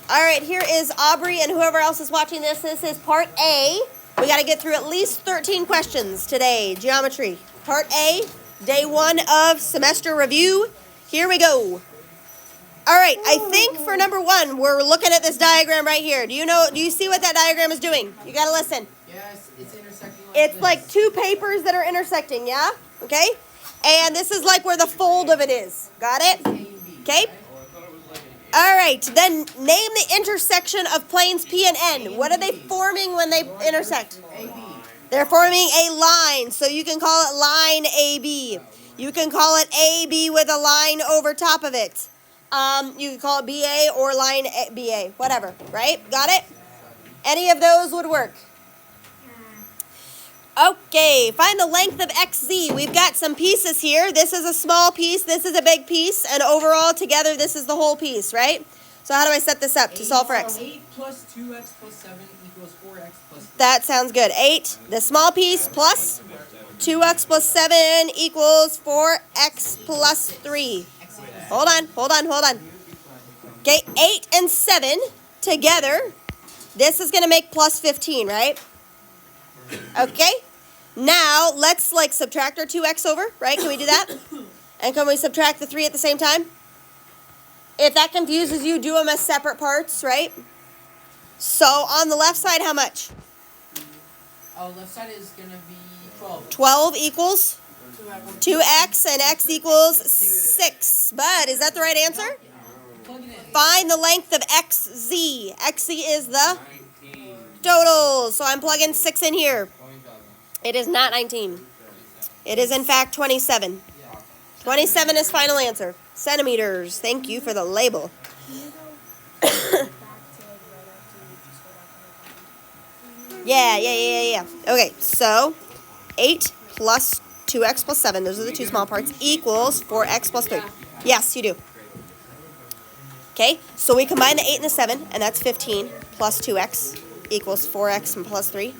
All right, here is Aubrey and whoever else is watching this. This is part A. We got to get through at least 13 questions today. Geometry. Part A, day 1 of semester review. Here we go. All right, I think for number 1, we're looking at this diagram right here. Do you see what that diagram is doing? You got to listen. Yes, it's intersecting like It's this. like 2 papers that are intersecting, yeah? Okay? And this is like where the fold of it is. Got it? Okay? All right, then name the intersection of planes P and N. What are they forming when they intersect? AB. They're forming a line, so you can call it line AB. You can call it AB with a line over top of it. You can call it BA or line BA, whatever, right? Got it? Any of those would work. Okay, find the length of XZ. We've got some pieces here. This is a small piece, this is a big piece, and overall together this is the whole piece, right? So how do I set this up to solve for X? 8 plus 2x plus 7 equals 4x plus 3. That sounds good. 8, the small piece, plus 2x plus 7 equals 4x plus 3. Hold on. Okay, 8 and 7 together. This is going to make plus 15, right? Okay. Now, let's subtract our 2x over, right? Can we do that? And can we subtract the 3 at the same time? If that confuses you, do them as separate parts, right? So, on the left side, how much? Oh, left side is going to be 12. 12 equals 2x, and x equals 6. Bud, is that the right answer? Plug it in. Find the length of XZ. XZ is the total. So I'm plugging 6 in here. It is not 19. It is, in fact, 27. 27 is final answer. Centimeters. Thank you for the label. Yeah. Okay, so 8 plus 2x plus 7, those are the 2 small parts, equals 4x plus 3. Yes, you do. Okay, so we combine the 8 and the 7, and that's 15 plus 2x equals 4x and plus 3,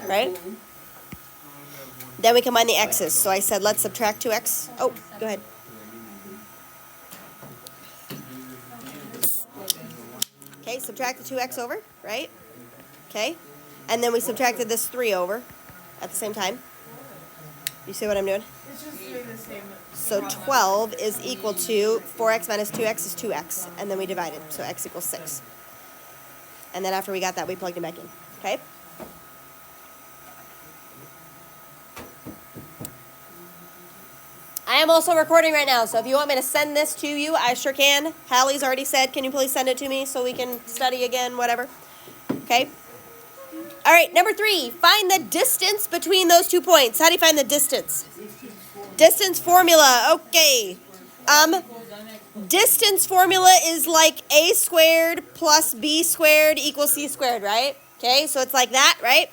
right? Then we combine the x's. So I said let's subtract 2x. Oh, go ahead. Okay, subtract the 2x over, right? Okay, and then we subtracted this 3 over at the same time. You see what I'm doing? It's just doing the same. So 12 is equal to 4x minus 2x is 2x, and then we divide it, so x equals 6. And then after we got that, we plugged it back in, okay? I am also recording right now, so if you want me to send this to you, I sure can. Hallie's already said, can you please send it to me so we can study again, whatever, okay? All right, number 3, find the distance between those 2 points. How do you find the distance? Distance formula, okay. Distance formula is like a squared plus b squared equals c squared, right? Okay, so it's like that, right?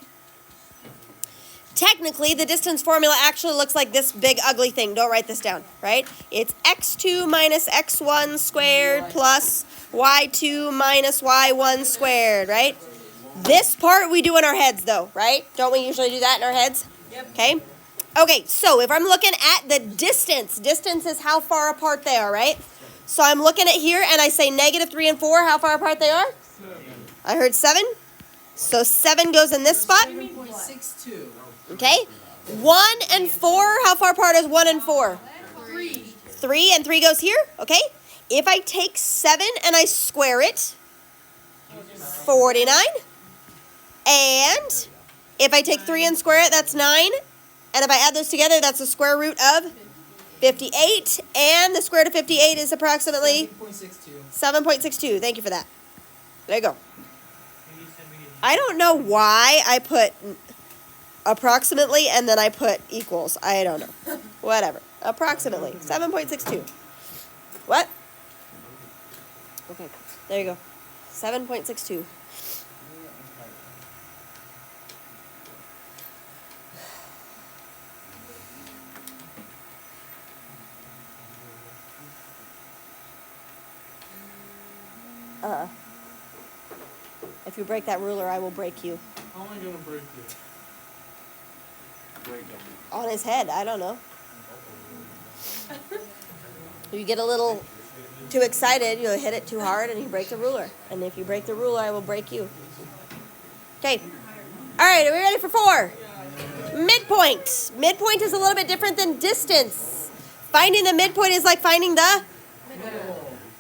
Technically, the distance formula actually looks like this big ugly thing. Don't write this down, right? It's x2 minus x1 squared plus y2 minus y1 squared, right? This part we do in our heads, though, right? Don't we usually do that in our heads? Yep. Okay. Okay, so if I'm looking at the distance is how far apart they are, right? So I'm looking at here, and I say negative 3 and 4, how far apart they are? 7. I heard 7. So 7 goes in this spot. 7.62. Okay. 1 and 4, how far apart is 1 and 4? 3. 3 and 3 goes here, okay? If I take 7 and I square it, 49. And if I take 3 and square it, that's 9. And if I add those together, that's the square root of 58. And the square root of 58 is approximately 7.62. Thank you for that. There you go. I don't know why I put approximately and then I put equals. I don't know. Whatever. Approximately. 7.62. What? Okay. There you go. 7.62. If you break that ruler, I will break you. How am I going to break you? Break him. On his head, I don't know. You get a little too excited, you'll hit it too hard and you break the ruler. And if you break the ruler, I will break you. Okay. All right, are we ready for 4? Midpoint. Midpoint is a little bit different than distance. Finding the midpoint is like finding the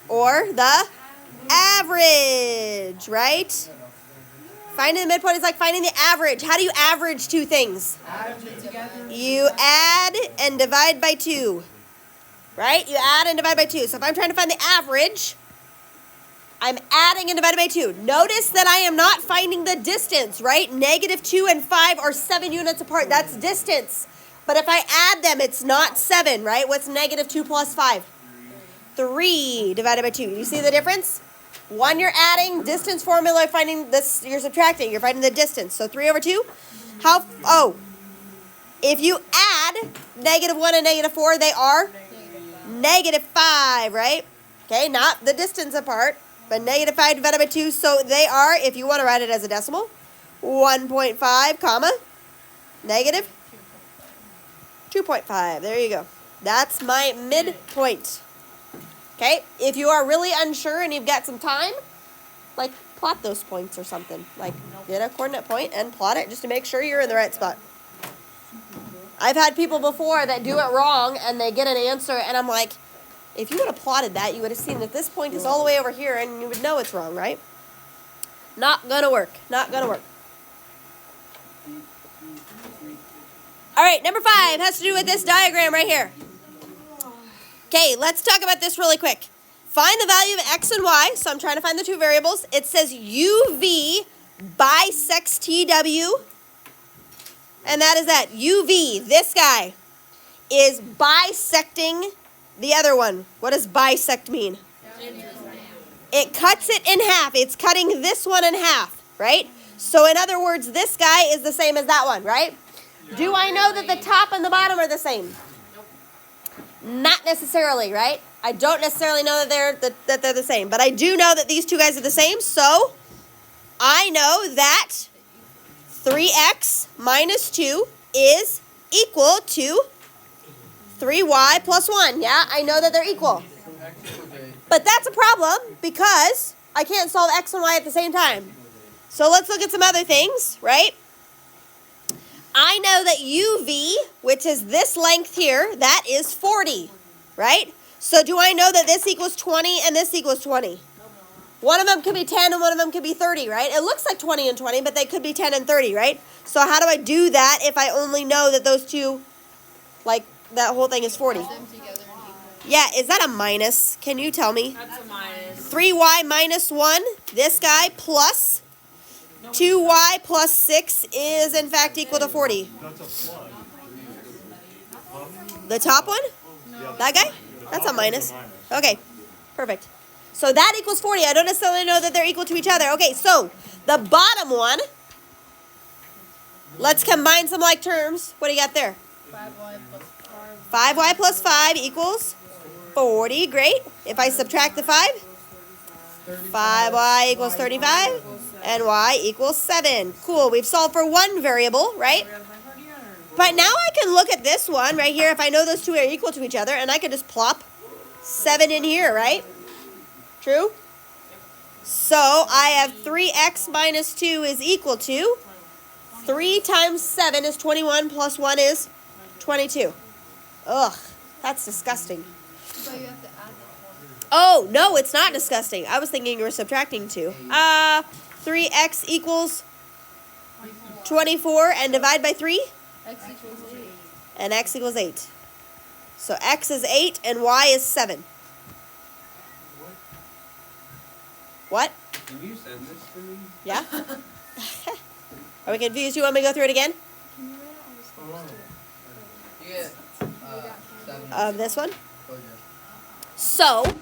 or the average, right? Finding the midpoint is like finding the average. How do you average two things? Add them together. You add and divide by 2, right? You add and divide by 2. So if I'm trying to find the average, I'm adding and dividing by 2. Notice that I am not finding the distance, right? -2 and 5 are 7 units apart. That's distance. But if I add them, it's not 7, right? What's -2 plus 5? 3 divided by 2. You see the difference? One, you're adding. Distance formula, finding this, you're subtracting. You're finding the distance. So 3 over 2. If you add -1 and -4, they are -5, right? Okay, not the distance apart, but -5 divided by 2. So they are, if you want to write it as a decimal, 1.5, comma, -2.5. There you go. That's my midpoint. Okay, if you are really unsure and you've got some time, like plot those points or something. Like get a coordinate point and plot it just to make sure you're in the right spot. I've had people before that do it wrong and they get an answer and I'm like, if you would have plotted that, you would have seen that this point is all the way over here and you would know it's wrong, right? Not gonna work. Not gonna work. All right, number 5 has to do with this diagram right here. Okay, let's talk about this really quick. Find the value of x and y. So I'm trying to find the two variables. It says UV bisects TW. And that is that. UV, this guy, is bisecting the other one. What does bisect mean? It cuts it in half. It's cutting this one in half, right? So in other words, this guy is the same as that one, right? Do I know that the top and the bottom are the same? Not necessarily, right? I don't necessarily know that they're the same, but I do know that these two guys are the same, so I know that 3x minus 2 is equal to 3y plus 1. Yeah, I know that they're equal. But that's a problem because I can't solve x and y at the same time. So let's look at some other things, right? I know that UV, which is this length here, that is 40, right? So do I know that this equals 20 and this equals 20? One of them could be 10 and one of them could be 30, right? It looks like 20 and 20, but they could be 10 and 30, right? So how do I do that if I only know that those two, like, that whole thing is 40? Yeah, is that a minus? Can you tell me? That's a minus. 3y minus 1, this guy, plus 2y plus 6 is, in fact, equal to 40. The top one? That guy? That's a minus. Okay, perfect. So that equals 40. I don't necessarily know that they're equal to each other. Okay, so the bottom one, let's combine some like terms. What do you got there? 5y plus 5 equals 40. Great. If I subtract the 5, 5y equals 35. And y equals 7. Cool, we've solved for one variable, right? But now I can look at this one right here, if I know those two are equal to each other, and I can just plop 7 in here, right? True? So I have 3x minus 2 is equal to 3 times 7 is 21 plus 1 is 22. Ugh, that's disgusting. So you have to add the 20. Oh, no, it's not disgusting. I was thinking you were subtracting 2. 3x equals 24 and divide by 3? X equals 8. And x equals 8. So x is 8 and y is 7. What? Can you send this to me? Yeah? Are we confused? You want me to go through it again? Can you write it on the steps too? You get 7. Of this one? Oh, yeah. So,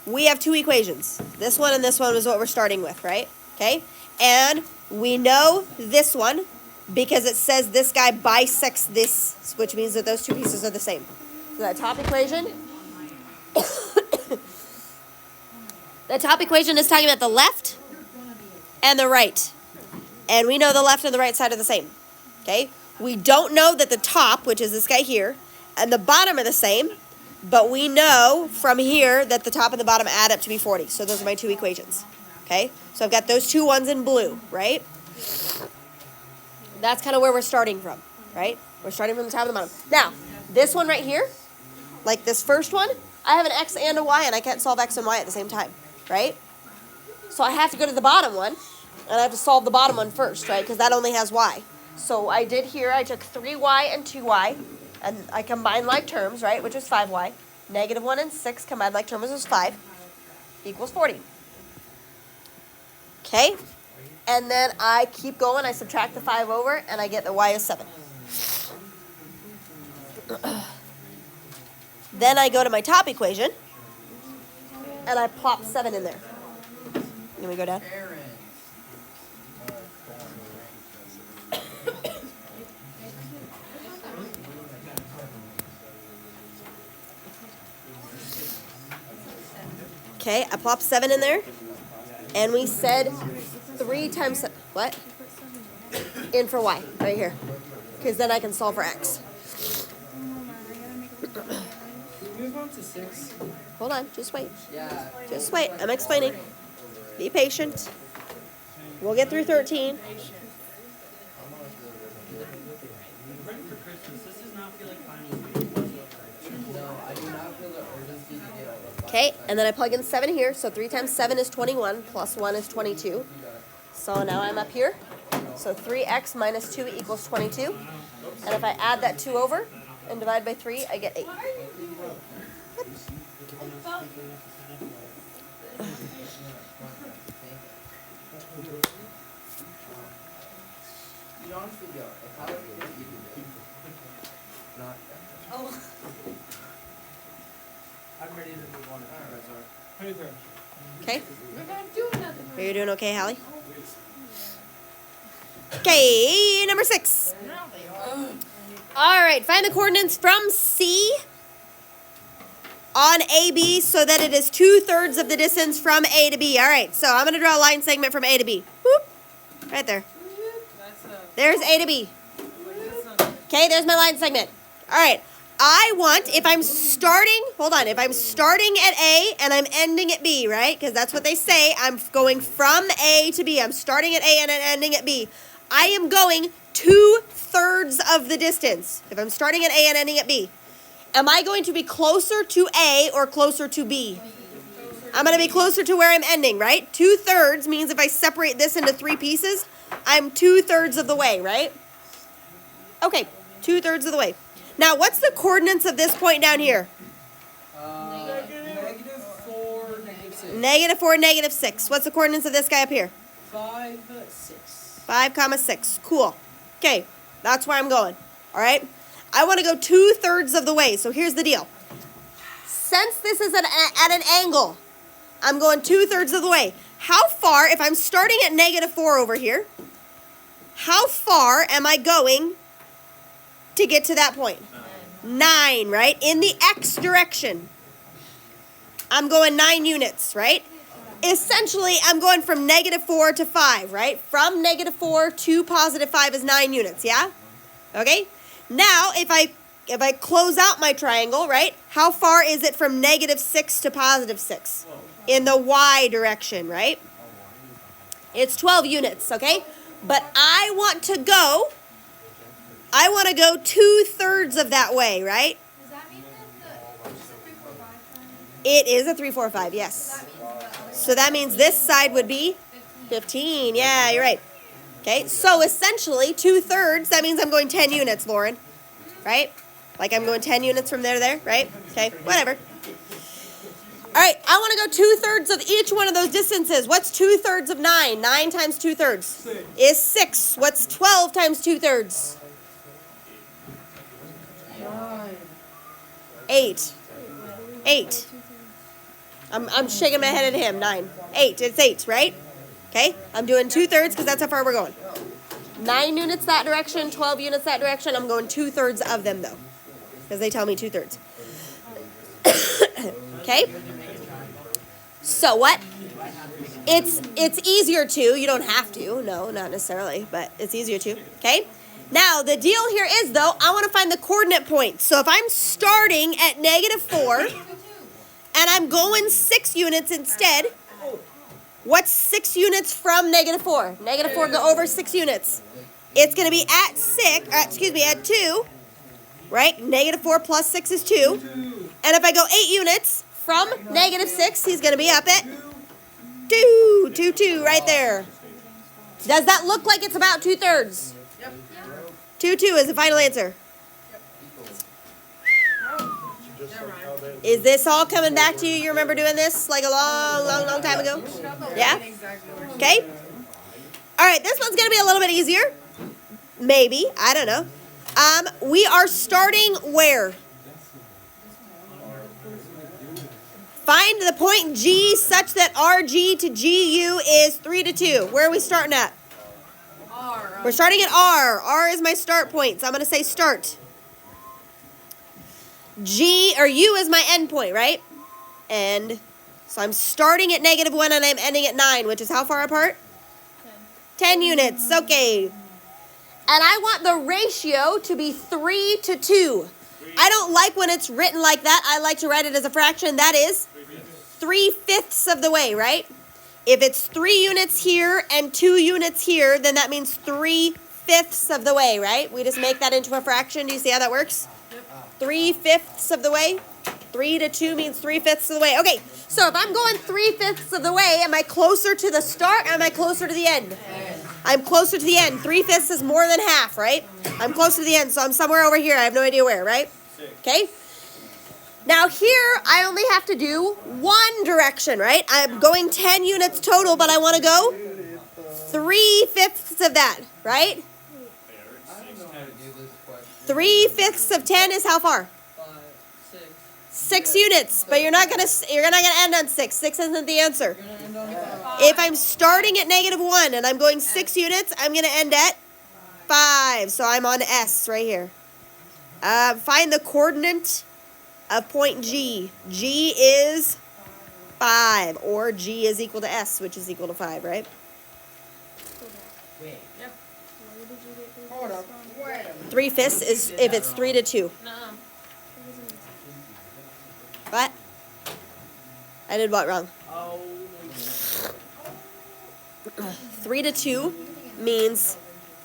we have two equations. This one and this one is what we're starting with, right? Okay? And we know this one because it says this guy bisects this, which means that those two pieces are the same. So that top equation, the top equation is talking about the left and the right. And we know the left and the right side are the same. Okay? We don't know that the top, which is this guy here, and the bottom are the same. But we know from here that the top and the bottom add up to be 40. So those are my two equations. Okay? So I've got those two ones in blue, right? That's kind of where we're starting from, right? We're starting from the top and the bottom. Now, this one right here, like this first one, I have an x and a y, and I can't solve x and y at the same time, right? So I have to go to the bottom one, and I have to solve the bottom one first, right? Because that only has y. So I did here, I took 3y and 2y, and I combined like terms, right, which is 5y. Negative 1 and 6 combined like terms is 5, equals 40. Okay? And then I keep going, I subtract the 5 over, and I get the y is 7. Then I go to my top equation, and I plop 7 in there. Can we go down? Okay, I plop 7 in there, and we said 3 times 7, what? In for y, right here, because then I can solve for x. Move on to 6. Hold on, just wait. Yeah. Just wait, I'm explaining. Be patient. We'll get through 13. Okay, and then I plug in 7 here, so 3 times 7 is 21, plus 1 is 22. So now I'm up here. So 3x minus 2 equals 22. And if I add that 2 over and divide by 3, I get 8. I'm ready to move on. Okay? We're not doing nothing. Are you doing okay, Hallie? Okay, number 6. All right, find the coordinates from C on AB so that it is 2/3 of the distance from A to B. All right, so I'm going to draw a line segment from A to B. Whoop, right there. There's A to B. Okay, there's my line segment. All right, I want, if I'm starting, hold on, if I'm starting at A and I'm ending at B, right? Because that's what they say. I'm going from A to B. I'm starting at A and I'm ending at B. I am going 2/3 of the distance. If I'm starting at A and ending at B. Am I going to be closer to A or closer to B? I'm going to be closer to where I'm ending, right? 2/3 means if I separate this into 3 pieces, I'm 2/3 of the way, right? Okay, 2/3 of the way. Now, what's the coordinates of this point down here? -4, -6. -4, -6. What's the coordinates of this guy up here? 5, 6. 5, 6. Cool. Okay, that's where I'm going. All right? I want to go 2/3 of the way. So here's the deal. Since this is at an angle, I'm going 2/3 of the way. How far, if I'm starting at -4 over here, how far am I going to get to that point? 9, right? In the x direction. I'm going 9 units, right? Essentially, I'm going from -4 to 5, right? From -4 to +5 is 9 units, yeah? Okay? Now, if I close out my triangle, right? How far is it from -6 to +6? In the y direction, right? It's 12 units, okay? But I want to go 2/3 of that way, right? Does that mean that it's a 3, 4, 5 It is a 3, 4, 5, yes. So that means this side would be 15. Yeah, you're right. Okay, so essentially 2/3, that means I'm going 10 units, Lauren. Right? Like I'm going 10 units from there to there, right? Okay, whatever. All right, I want to go 2/3 of each one of those distances. What's 2/3 of 9? 9 times 2/3 is 6. What's 12 times 2/3? 8. 8. I'm shaking my head at him. 9. 8. It's 8, right? Okay, I'm doing 2/3 because that's how far we're going. 9 units that direction, 12 units that direction. I'm going 2/3 of them though, because they tell me 2/3. Okay. So what? It's easier to. You don't have to. No, not necessarily, but it's easier to. Okay. Now, the deal here is, though, I want to find the coordinate point. So if I'm starting at -4 and I'm going 6 units instead, what's 6 units from -4? -4 go over 6 units. It's going to be at at 2, right? -4 plus 6 is 2. And if I go 8 units from -6, he's going to be up at 2, 2, 2, right there. Does that look like it's about 2/3? Yep. 2, 2 is the final answer. Is this all coming back to you? You remember doing this like a long, long, long time ago? Yeah? Okay. All right, this one's going to be a little bit easier. Maybe. I don't know. We are starting where? Find the point G such that RG to GU is 3 to 2. Where are we starting at? R. We're starting at R. R is my start point, so I'm going to say start. U is my end point, right? End. So I'm starting at -1 and I'm ending at 9, which is how far apart? 10 units. Okay. And I want the ratio to be 3 to 2. I don't like when it's written like that. I like to write it as a fraction. That is 3/5 of the way, right? If it's 3 units here and 2 units here, then that means 3/5 of the way, right? We just make that into a fraction. Do you see how that works? 3/5 of the way. 3 to 2 means 3/5 of the way. Okay, so if I'm going 3/5 of the way, am I closer to the start or am I closer to the end? I'm closer to the end. 3/5 is more than half, right? I'm closer to the end, so I'm somewhere over here. I have no idea where, right? Okay. Now here, I only have to do one direction, right? I'm going 10 units total, but I want to go 3/5 of that, right? 3/5 of 10 is how far? 6 units, but you're not gonna end on 6. 6 isn't the answer. If I'm starting at -1 and I'm going 6 units, I'm gonna end at 5. So I'm on S right here. Find the coordinate of point G. G is 5, or G is equal to S, which is equal to 5, right? Wait. Yep. Hold up. 3/5 is if it's 3 to 2. Nuh-uh. What? I did what wrong? Oh. 3 to 2 means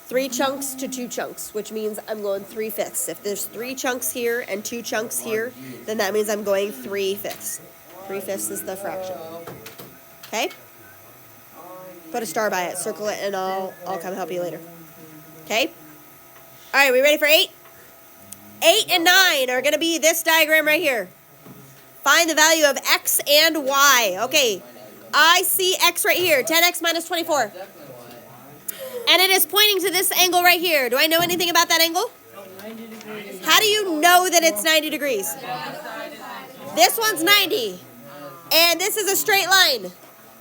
3 chunks to 2 chunks, which means I'm going 3/5. If there's 3 chunks here and 2 chunks here, then that means I'm going 3/5. 3/5 is the fraction. Okay? Put a star by it, circle it, and I'll come help you later. Okay? All right, we ready for 8? 8 and 9 are going to be this diagram right here. Find the value of x and y. Okay, I see x right here, 10x minus 24. And it is pointing to this angle right here. Do I know anything about that angle? 90 degrees. How do you know that it's 90 degrees? This one's 90. And this is a straight line,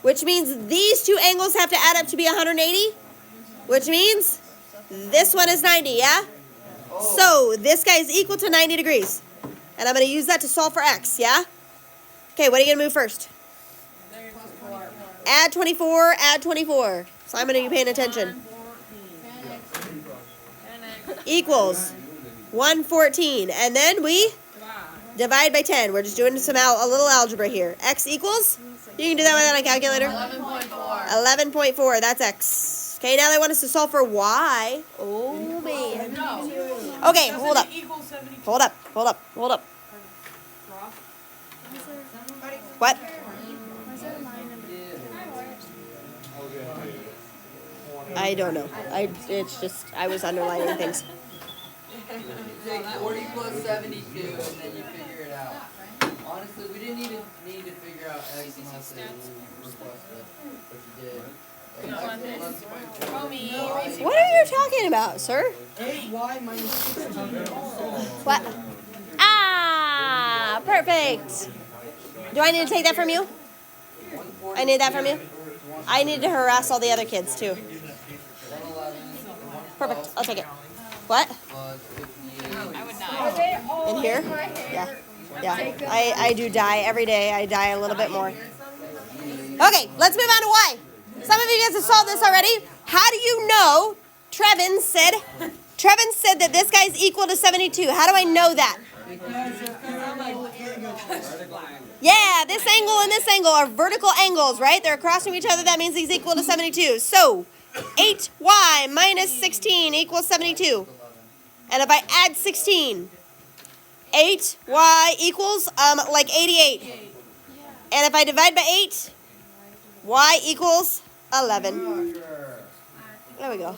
which means these two angles have to add up to be 180, which means this one is 90, yeah? So this guy is equal to 90 degrees. And I'm going to use that to solve for x, yeah? Okay, what are you going to move first? Add 24, add 24. So I'm going to be paying attention. Equals 114. And then we divide by 10. We're just doing a little algebra here. X equals? You can do that without a calculator. 11.4. 11.4, that's x. Okay, now they want us to solve for y. Oh, man. No. Okay, hold up. Hold up, hold up, hold up. What? I don't know. It's just, I was underlining things. Take 40 plus 72 and then you figure it out. Honestly, we didn't need to figure out x unless it was requested, but you did. What are you talking about, sir? 8y minus 16. What? Ah, perfect. Do I need to take that from you? I need that from you? I need to harass all the other kids, too. 111 Perfect, I'll take it. What? plus 58. In here? Yeah. Yeah. I do die every day. I die a little bit more. Okay, let's move on to y. Some of you guys have solved this already. How do you know Trevin said Trevin said that this guy's equal to 72. How do I know that? Yeah, this angle and this angle are vertical angles, right? They're across from each other. That means he's equal to 72. So, 8y minus 16 equals 72. And if I add 16, 8y equals like 88. And if I divide by 8, y equals 11. There we go.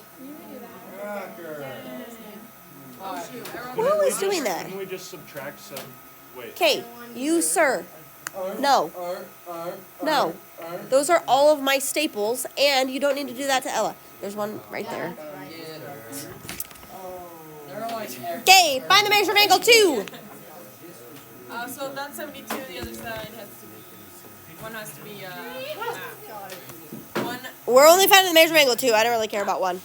Who was doing that? Can we just subtract some? Wait. Okay, you, sir. No. No. Those are all of my staples, and you don't need to do that to Ella. There's one right there. Okay, find the measure of angle 2. So if that's 72, the other side has to be, one has to be, one, We're only finding the measure of angle 2. I don't really care about 1.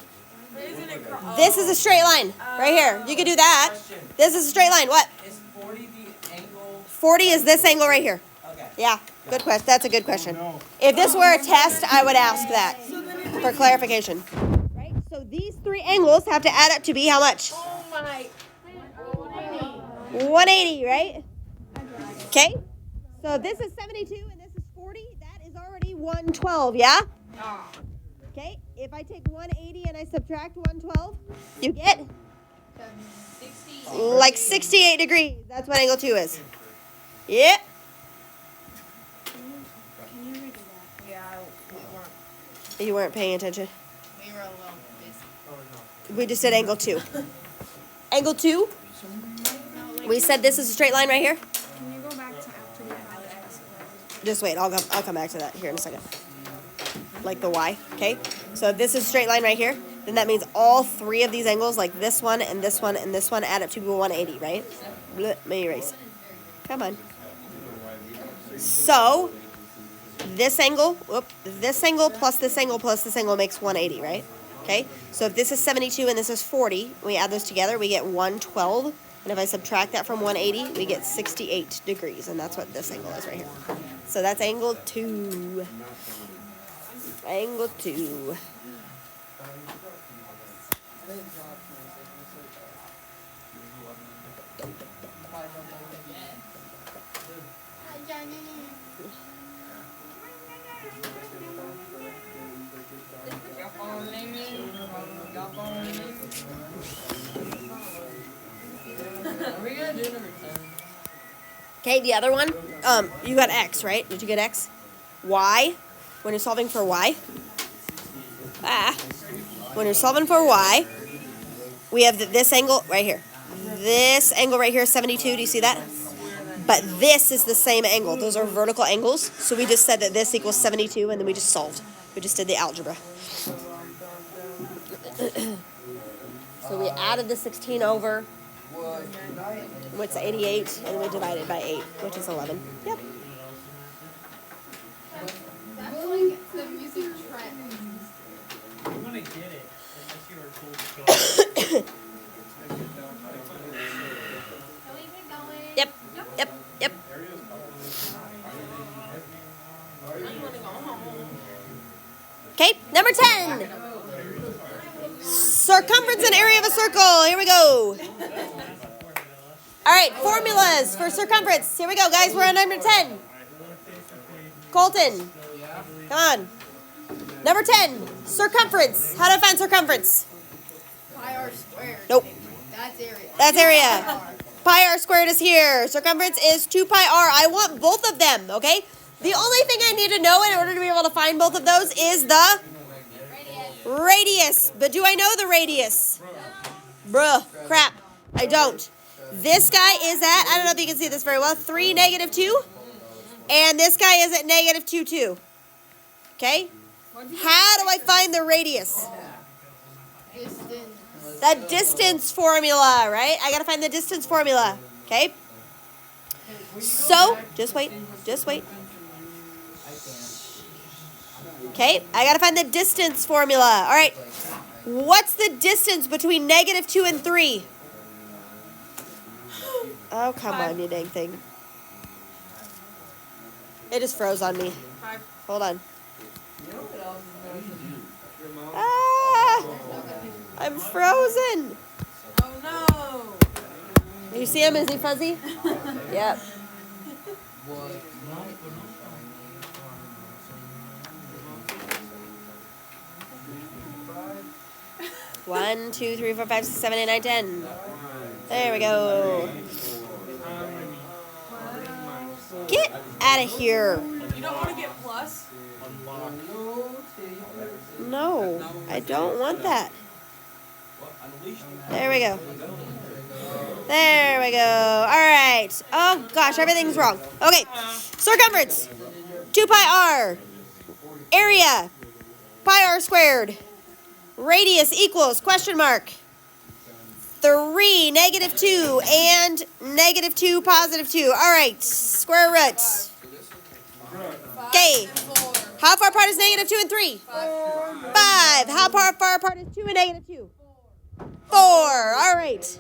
isn't it, This is a straight line. Right here. You can do that. This is a straight line. What? Is 40 the angle? 40 is this angle right here. Okay. Yeah, good question. That's a good question. If this were a test, I would ask that for clarification. Right? So these 3 angles have to add up to be how much? oh my, 180, right? Okay. So this is 72 and this is 40. That is already 112, yeah? Okay. If I take 180 and I subtract 112, you get 60. like 68 degrees. That's what angle 2 is. Yep. Yeah, You weren't paying attention. we were a little busy. We just did angle 2. Angle 2, we said this is a straight line right here. Can you go back to after we had X? Just wait, I'll come back to that here in a second. Like the Y, okay? So if this is a straight line right here, then that means all 3 of these angles, like this one and this one and this one, add up to 180, right? Let me erase. Come on. So this angle plus this angle plus this angle makes 180, right? Okay? So if this is 72 and this is 40, we add those together, we get 112. And if I subtract that from 180, we get 68 degrees. And that's what this angle is right here. So that's angle 2. Angle 2. Are we gonna do number 10? Okay, the other one, you got X, right? Did you get X? Y, when you're solving for Y. When you're solving for Y, we have this angle right here. This angle right here is 72, do you see that? But this is the same angle. Those are vertical angles. So we just said that this equals 72, and then we just solved. We just did the algebra. So we added the 16 over. What's 88, and then we divided by 8, which is 11. Yep. That's like the music trend. You want to get it unless you are told to go. Can we keep going? Yep. Yep. I want to go home. Okay, number 10. Circumference and area of a circle. Here we go. All right, formulas for circumference. Here we go, guys. We're on number 10. Colton, come on. Number 10, circumference. How do I find circumference? Pi r squared. Nope, That's area. that's area. Pi r squared is here. Circumference is 2 pi r. I want both of them, okay? The only thing I need to know in order to be able to find both of those is the radius. But do I know the radius? Bruh, crap. I don't. This guy is at, I don't know if you can see this very well, 3, -2. And this guy is at -2, 2. Okay? How do I find the radius? Distance. The distance formula, right? I gotta find the distance formula. Okay? So, just wait. Okay, I gotta find the distance formula. All right. What's the distance between -2 and 3? Oh, come on, you dang thing. It just froze on me. 5. Hold on. You know what else is nice? Ah! I'm frozen. Oh no! You see him? Is he fuzzy? Yep. What? 1, 2, 3, 4, 5, 6, 7, 8, 9, 10. There we go. Get out of here. You don't want to get plus? No, I don't want that. There we go. There we go. All right. Oh, gosh, everything's wrong. Okay. Circumference. 2 pi r. Area. Pi r squared. Radius equals question mark. 3, negative 2, and negative 2, positive 2. All right. Square root. Okay. How far apart is negative 2 and 3? 5. How far apart is 2 and negative 2? 4. All right.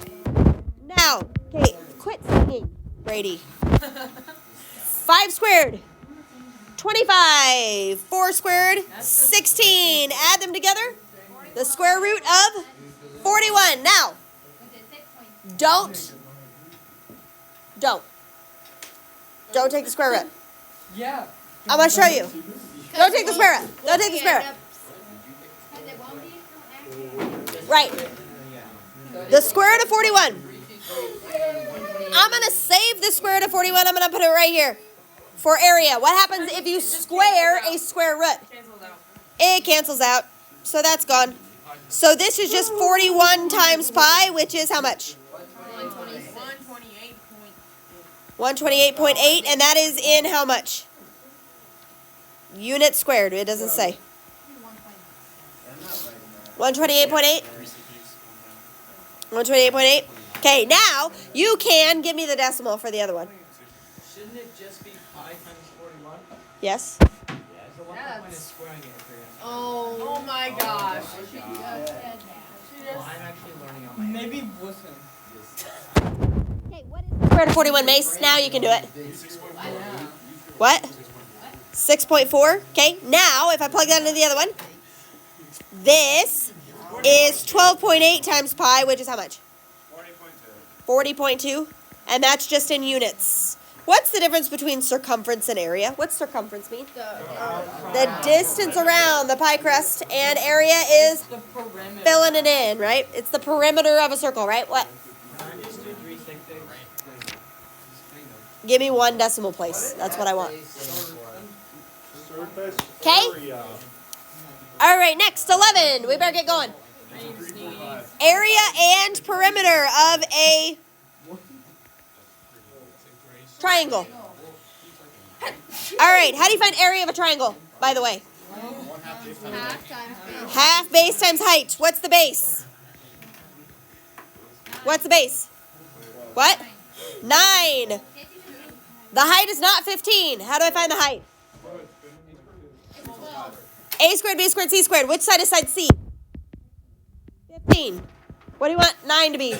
Now, okay, quit singing, Brady. 5 squared. 25. 4 squared. 16. Add them together. The square root of 41. Now, don't take the square root. Yeah. I'm going to show you. Don't take the square root. Don't take the square root. Right. The square root of 41. I'm going to save the square root of 41. I'm going to put it right here for area. What happens if you square a square root? Cancels out. It cancels out. So that's gone. So this is just 41 times pi, which is how much? 128.8, and that is in how much? Unit squared. It doesn't say. 128.8? 128.8? Okay, now you can give me the decimal for the other one. Shouldn't it just be pi times 41? Yes? So what's the point of squaring it if you're gonna Oh my gosh. Well, I'm actually learning on my own. Maybe listen. Okay, what is the square root of 41, Mace? Now you can do it. What? 6.4. Okay, now if I plug that into the other one, this is 12.8 times pi, which is how much? 40.2. And that's just in units. What's the difference between circumference and area? What's circumference mean? The distance around the pie crust, and area is The perimeter. filling it in, right? It's the perimeter of a circle, right? What? 9.2366. Give me one decimal place. That's what I want. Okay? All right, next, 11. We better get going. Area and perimeter of a triangle. All right, how do you find area of a triangle, by the way? Half base times height. What's the base? What's the base? What? 9. The height is not 15. How do I find the height? A squared, B squared, C squared. Which side is side C? 15. What do you want 9 to be?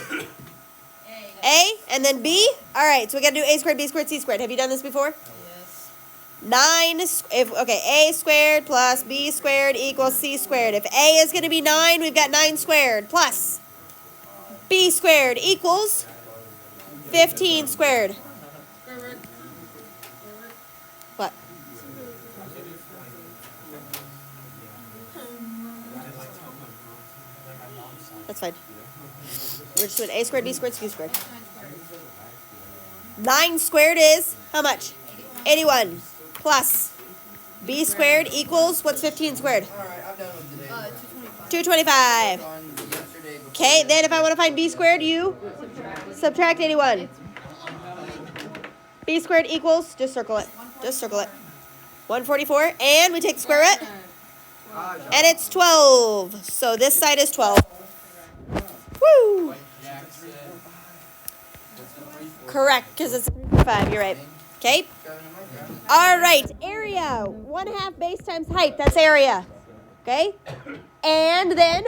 A and then B? All right, so we got to do A squared, B squared, C squared. Have you done this before? Yes. 9, okay, A squared plus B squared equals C squared. If A is going to be 9, we've got 9 squared plus B squared equals 15 squared. What? That's fine. We're just doing A squared, B squared, C squared. 9 squared is how much? 81 plus B squared equals, what's 15 squared? Alright, I'm done with today. 225. On yesterday before. Okay, then if I want to find B squared, you subtract 81. B squared equals, just circle it. Just circle it. 144, and we take the square root, and it's 12. So this side is 12. Woo! Correct, because it's 5. You're right. Okay. All right. Area. 1/2 base times height. That's area. Okay. And then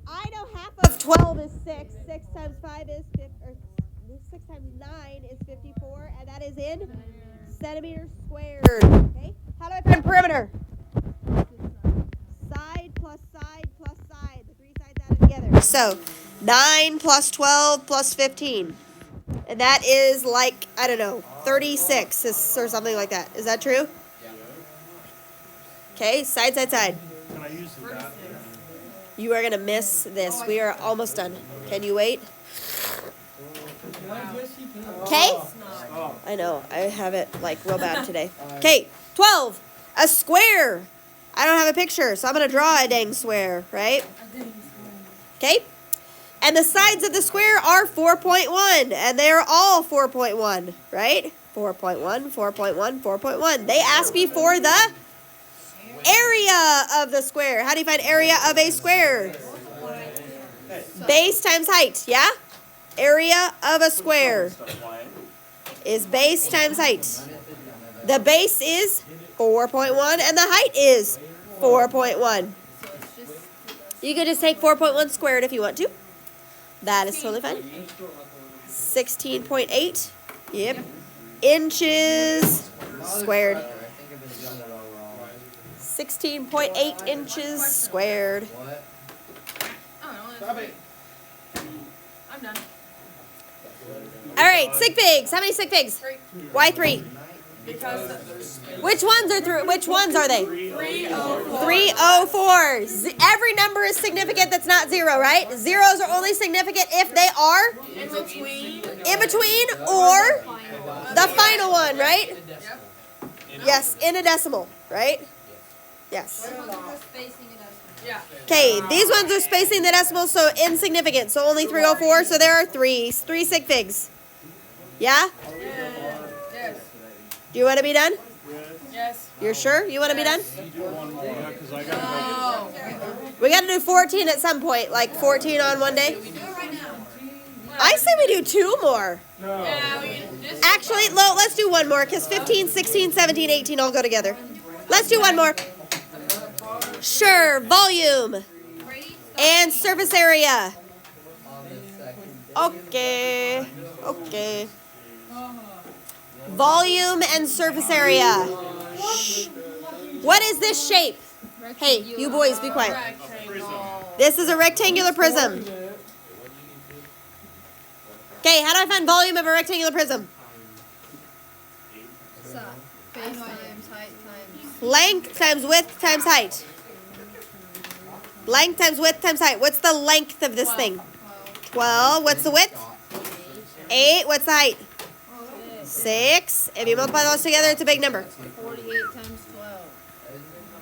I know half of 12 is 6. 6 times 5 is 6 times 9 is 54, and that is in centimeters squared. Okay. How do I find perimeter? Side plus side plus So 9 plus 12 plus 15. And that is like, I don't know, 36 or something like that. Is that true? Okay, side, side, side. Can I use the bathroom? You are going to miss this. We are almost done. Can you wait? Okay? Oh. I know. I have it like real bad today. Okay, 12. A square. I don't have a picture, so I'm going to draw a dang square, right? Okay? And the sides of the square are 4.1, and they are all 4.1, right? 4.1, 4.1, 4.1. They ask me for the area of the square. How do you find area of a square? Base times height, yeah? Area of a square is base times height. The base is 4.1 and the height is 4.1. You can just take 4.1 squared if you want to. That is totally fine. 16.8. Yep. Inches squared. 16.8 inches squared. What? Stop it. I'm done. All right, sig figs. How many sig figs? 3. Why 3? Because Which ones are through? Which ones are they? 304. 304. Every number is significant that's not 0, right? Zeros are only significant if they are In between. in between or the final one, right? Yes, in a decimal, right? Yes. Yeah. Okay, these ones are spacing the decimal, so insignificant. So only 304, so there are 3 sig figs. Yeah? Yes. Do you want to be done? Yes. You're sure you want to be done? Yeah, because I gotta Oh. We got to do 14 at some point, like 14 on one day. I say we do 2 more. Yeah, we can just. Actually, let's do 1 more because 15, 16, 17, 18 all go together. Let's do 1 more. Sure, volume and surface area. On the second. Okay, okay. Volume and surface area. Shh. What is this shape? Hey, you boys, be quiet. Rectangle. This is a rectangular prism. Okay, how do I find volume of a rectangular prism? Length times width times height. Length times width times height. What's the length of this thing? 12. What's the width? 8. What's the height? 6. If you multiply those together, it's a big number. 48 times 12.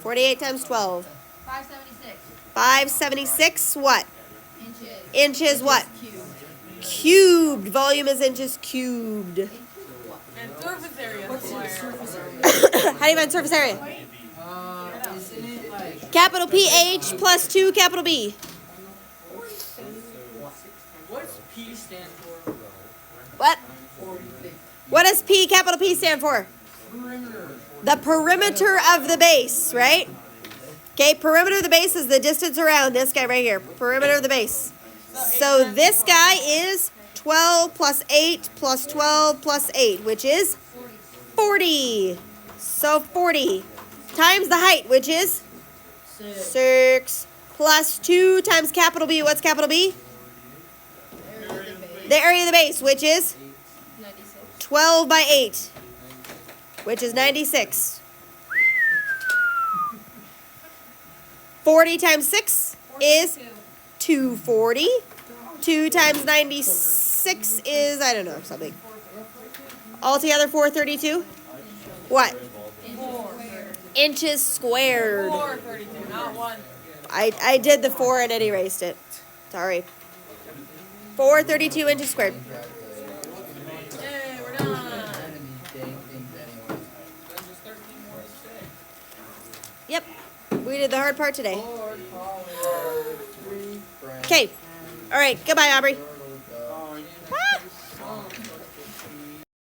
48 times 12. 576 576 what? inches. Inches what? Cubed. Cubed. Volume is inches cubed. And surface area. How do you find surface area? Isn't it like Capital PH plus 2 capital B. What's P stand for? What? What does P, capital P, stand for? The perimeter of the base, right? Okay, perimeter of the base is the distance around this guy right here. Perimeter of the base. So this guy is 12 plus 8 plus 12 plus 8, which is 40. So 40 times the height, which is 6 plus 2 times capital B. What's capital B? The area of the base, which is 12 by 8, which is 96. 40 times 6 is 240. 2 times 96 is, I don't know, something. Altogether 432. What? 4. Inches squared. 432, not 1. I did the 4 and it erased it. Sorry. 432 inches squared. Yay, we're done. none of these dang things anyway? Yep. We did the hard part today. Lord, calling our 3 friends. Okay. All right. Goodbye, Aubrey.